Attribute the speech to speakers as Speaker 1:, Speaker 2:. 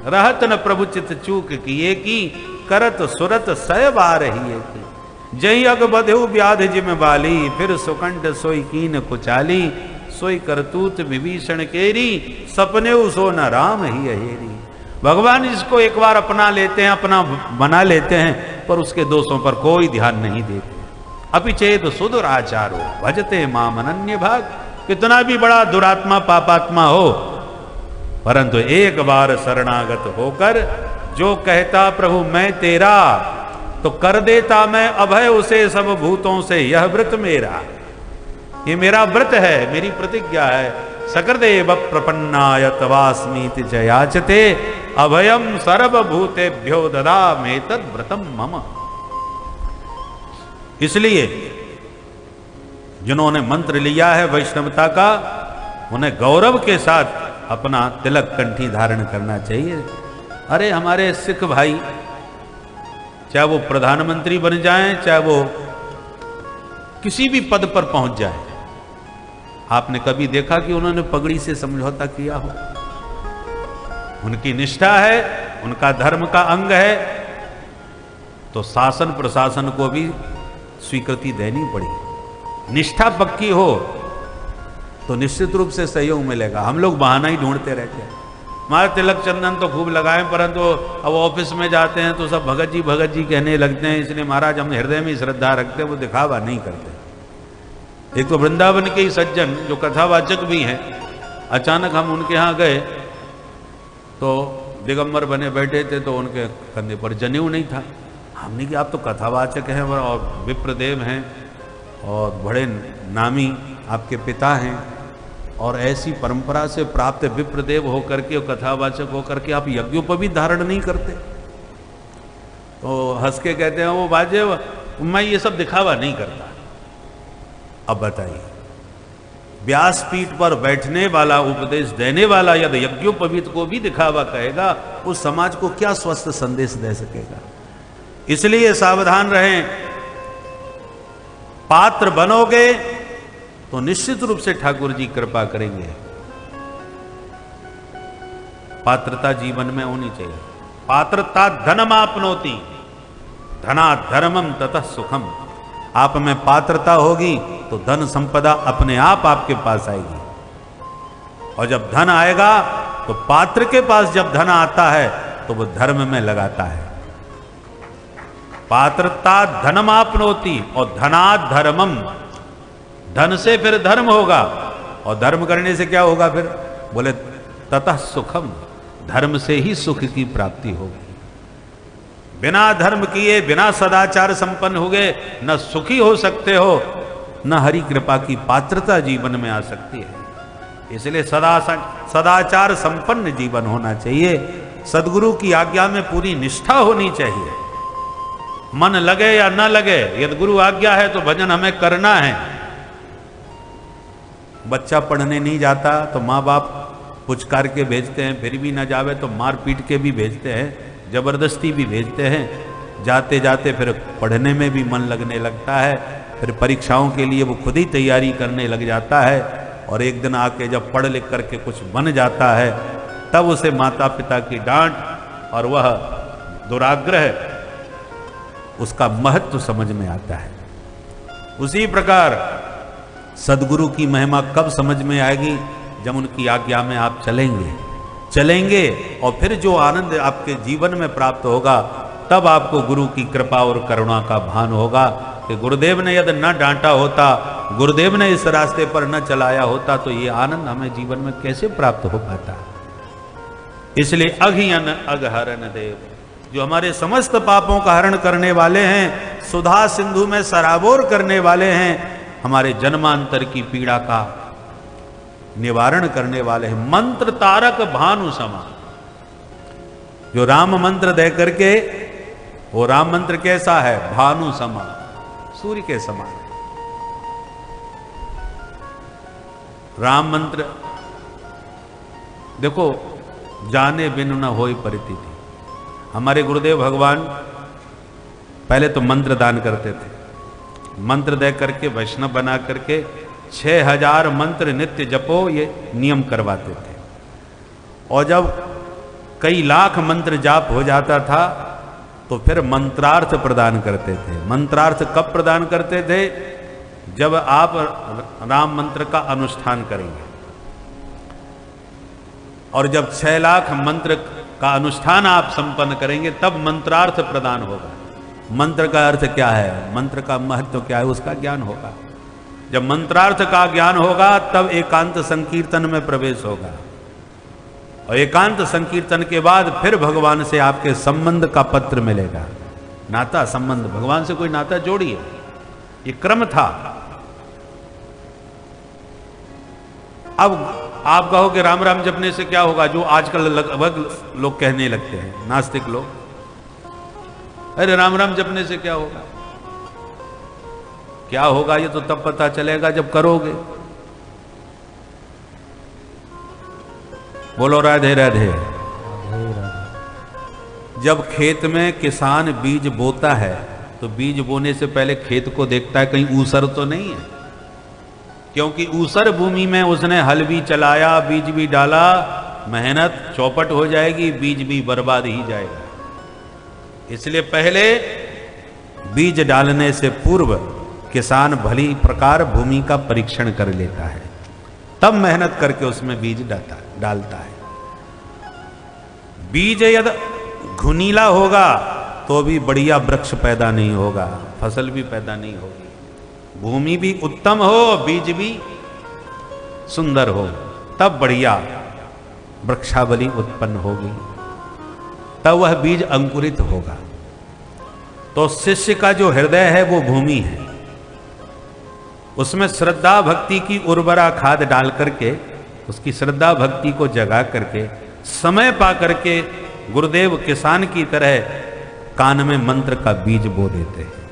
Speaker 1: रहत न प्रभु चित चूक किए की, करत सुरत सय बार ही की। जही अग बधेउ व्याध जिम बाली, फिर सुकंठ सोई कीन कुचाली। सोई करतूत विभीषण केरी, सपने सो न राम ही अहेरी। भगवान इसको एक बार अपना लेते हैं, अपना बना लेते हैं, पर उसके दोषों पर कोई ध्यान नहीं देते। अपिचेद सुदुराचारो भजते माम अनन्य भाग। कितना भी बड़ा दुरात्मा पापात्मा हो, परंतु एक बार शरणागत होकर जो कहता प्रभु मैं तेरा, तो कर देता मैं अभय उसे सब भूतों से, यह व्रत मेरा। ये मेरा व्रत है, मेरी प्रतिज्ञा है। सकरदेव प्रपन्नाय तवास्मीति च याचते, अभयम सर्वभूतेभ्यो ददामि तद् व्रतम मम। इसलिए जिन्होंने मंत्र लिया है वैष्णवता का, उन्हें गौरव के साथ अपना तिलक कंठी धारण करना चाहिए। अरे हमारे सिख भाई, चाहे वो प्रधानमंत्री बन जाएं, चाहे वो किसी भी पद पर पहुंच जाए, आपने कभी देखा कि उन्होंने पगड़ी से समझौता किया हो? उनकी निष्ठा है, उनका धर्म का अंग है, तो शासन प्रशासन को भी स्वीकृति देनी पड़ी। निष्ठा पक्की हो तो निश्चित रूप से सहयोग मिलेगा। हम लोग बहाना ही ढूंढते रहते हैं। हमारे तिलक चंदन तो खूब लगाएं, परंतु अब ऑफिस में जाते हैं तो सब भगत जी कहने लगते हैं। इसलिए महाराज हम हृदय में श्रद्धा रखते हैं, वो दिखावा नहीं करते। एक तो वृंदावन के ही सज्जन जो कथावाचक भी हैं, अचानक हम उनके यहाँ गए तो दिगंबर बने बैठे थे, तो उनके कंधे पर जनेऊ नहीं था। हमने कहा आप तो कथावाचक हैं और विप्रदेव हैं और बड़े नामी आपके पिता हैं, और ऐसी परंपरा से प्राप्त विप्रदेव होकर के और कथावाचक होकर के आप यज्ञोपवीत धारण नहीं करते? तो हंस के कहते हैं वो बाजे, मैं ये सब दिखावा नहीं करता। अब बताइए, व्यासपीठ पर बैठने वाला, उपदेश देने वाला यदि यज्ञोपवीत को भी दिखावा कहेगा, उस समाज को क्या स्वस्थ संदेश दे सकेगा? इसलिए सावधान रहें। पात्र बनोगे तो निश्चित रूप से ठाकुर जी कृपा करेंगे। पात्रता जीवन में होनी चाहिए। पात्रता धनमाप्नोति, धना धर्मम ततः सुखम। आप में पात्रता होगी तो धन संपदा अपने आप आपके पास आएगी, और जब धन आएगा तो पात्र के पास जब धन आता है तो वो धर्म में लगाता है। पात्रता धनमाप्नोति और धनात् धर्मम, धन से फिर धर्म होगा, और धर्म करने से क्या होगा फिर? बोले ततः सुखम, धर्म से ही सुख की प्राप्ति होगी। बिना धर्म किए, बिना सदाचार संपन्न हो गए, न सुखी हो सकते हो, न हरि कृपा की पात्रता जीवन में आ सकती है। इसलिए सदाचार संपन्न जीवन होना चाहिए। सदगुरु की आज्ञा में पूरी निष्ठा होनी चाहिए। मन लगे या न लगे, यदि गुरु आज्ञा है तो भजन हमें करना है। बच्चा पढ़ने नहीं जाता तो माँ बाप पुचकार के भेजते हैं, फिर भी न जावे तो मार पीट के भी भेजते हैं, जबरदस्ती भी भेजते हैं। जाते जाते फिर पढ़ने में भी मन लगने लगता है, फिर परीक्षाओं के लिए वो खुद ही तैयारी करने लग जाता है, और एक दिन आके जब पढ़ लिख करके कुछ बन जाता है, तब उसे माता पिता की डांट और वह दुराग्रह, उसका महत्व समझ में आता है। उसी प्रकार सदगुरु की महिमा कब समझ में आएगी? जब उनकी आज्ञा में आप चलेंगे, और फिर जो आनंद आपके जीवन में प्राप्त होगा, तब आपको गुरु की कृपा और करुणा का भान होगा कि गुरुदेव ने यदि न डांटा होता, गुरुदेव ने इस रास्ते पर न चलाया होता, तो ये आनंद हमें जीवन में कैसे प्राप्त हो पाता। इसलिए अघियन अघहरन देव, जो हमारे समस्त पापों का हरण करने वाले हैं, सुधा सिंधु में सराबोर करने वाले हैं, हमारे जन्मांतर की पीड़ा का निवारण करने वाले हैं। मंत्र तारक भानु समा, जो राम मंत्र दे करके, वो राम मंत्र कैसा है? भानु समा, सूर्य के समान। राम मंत्र देखो, जाने बिनु न होई परिस्थिति। हमारे गुरुदेव भगवान पहले तो मंत्र दान करते थे, मंत्र दे करके वैष्णव बना करके 6000 मंत्र नित्य जपो, ये नियम करवाते थे। और जब कई लाख मंत्र जाप हो जाता था तो फिर मंत्रार्थ प्रदान करते थे। मंत्रार्थ कब प्रदान करते थे? जब आप राम मंत्र का अनुष्ठान करेंगे, और जब 6 लाख मंत्र का अनुष्ठान आप संपन्न करेंगे तब मंत्रार्थ प्रदान होगा। मंत्र का अर्थ क्या है, मंत्र का महत्व क्या है, उसका ज्ञान होगा। जब मंत्रार्थ का ज्ञान होगा तब एकांत संकीर्तन में प्रवेश होगा, और एकांत संकीर्तन के बाद फिर भगवान से आपके संबंध का पत्र मिलेगा। नाता संबंध, भगवान से कोई नाता जोड़िए, ये क्रम था। अब आप कहो कि राम राम जपने से क्या होगा, जो आजकल लगभग लोग कहने लगते हैं, नास्तिक लोग, अरे राम राम जपने से क्या होगा। क्या होगा ये तो तब पता चलेगा जब करोगे। बोलो राधे राधे। जब खेत में किसान बीज बोता है तो बीज बोने से पहले खेत को देखता है कहीं ऊसर तो नहीं है, क्योंकि ऊसर भूमि में उसने हल भी चलाया, बीज भी डाला, मेहनत चौपट हो जाएगी, बीज भी बर्बाद ही जाएगा। इसलिए पहले बीज डालने से पूर्व किसान भली प्रकार भूमि का परीक्षण कर लेता है, तब मेहनत करके उसमें बीज डालता है। बीज यदि घुनीला होगा तो भी बढ़िया वृक्ष पैदा नहीं होगा, फसल भी पैदा नहीं होगी। भूमि भी उत्तम हो, बीज भी सुंदर हो, तब बढ़िया वृक्षावली उत्पन्न होगी, तब वह बीज अंकुरित होगा। तो शिष्य का जो हृदय है वो भूमि है, उसमें श्रद्धा भक्ति की उर्वरा खाद डाल करके, उसकी श्रद्धा भक्ति को जगा करके, समय पा करके गुरुदेव किसान की तरह कान में मंत्र का बीज बो देते हैं।